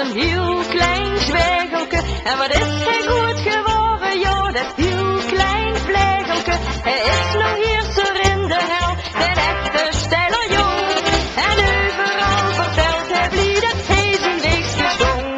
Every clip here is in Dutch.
een heel klein zwijgelke. En wat is hij goed geworden, ja, dat heel klein vlegelke. Hij is nog heerser in de hel, een echte steiler jong. En overal vertelt hij blij dat hij zijn weeks gestong.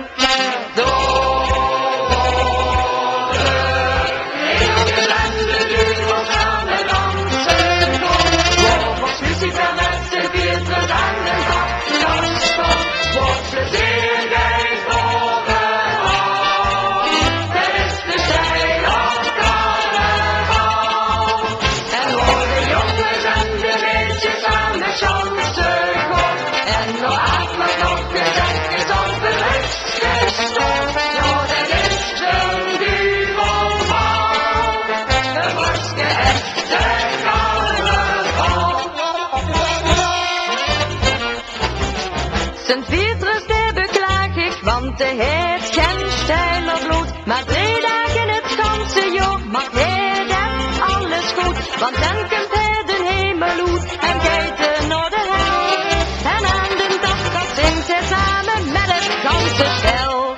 Want hij heeft geen steiler bloed, maar 3 dagen het ganse jaar maakt hij dan alles goed. Want dan komt hij de hemel uit en kijkt naar de hel. En aan de dag zingt hij samen met het ganse stel.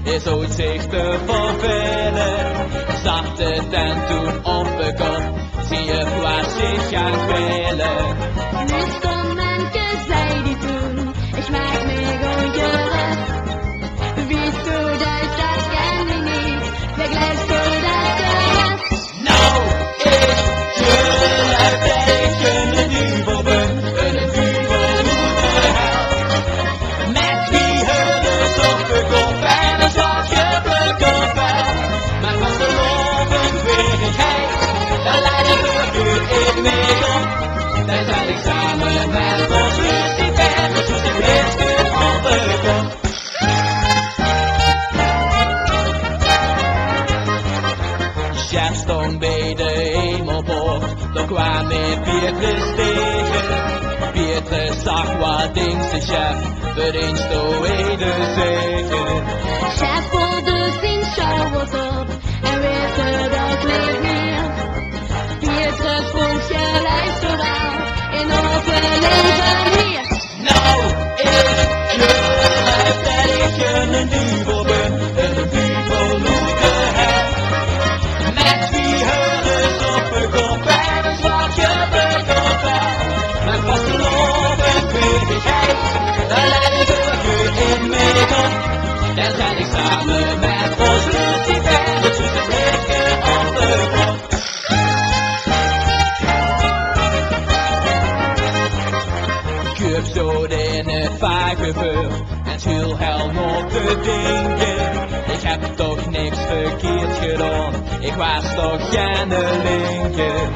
Is ooit zich te vervelen, zag het en toen opbegon, zie je waar zich gaan kwelen. Nu stond manke, zei die toen, ich mag mich ongerust. Wieso dat ken ik niet, begrijpst du dat gerust? Nou, ik geloof dat ik een duivel ben, een duivel moet de hel. Met wie het is opbegon, bijna zag je bekomen. Maar was de onbeweeglijkheid, daar leidde we in mee op. Daar zijn ik samen met ons Lucifer, dus hoe ze leeft opbegon. Chef stond bij de hemelpoort, daar kwam hij Petrus tegen. Petrus zag wat denkt de chef, vereenst de zegen. Chef voelde zijn schouders op en wist het ook niet meer. Petrus vroeg je luistert aan in overleven hier. Nou, ik geloof dat ik een duivel ben, een duivel moet de hel. Met wie het is opgekomen, bij een zwakje bekomen. Maar was de onbeweeglijkheid, daar leidde we in mee op. Daar zijn ik samen met ons Lucifer, dus hoe ze leeft opbegon. Kuip zo in het vagevuur en schuil helm op de dingen. Ik heb toch niks verkeerd gedaan. Ik was toch geen linker.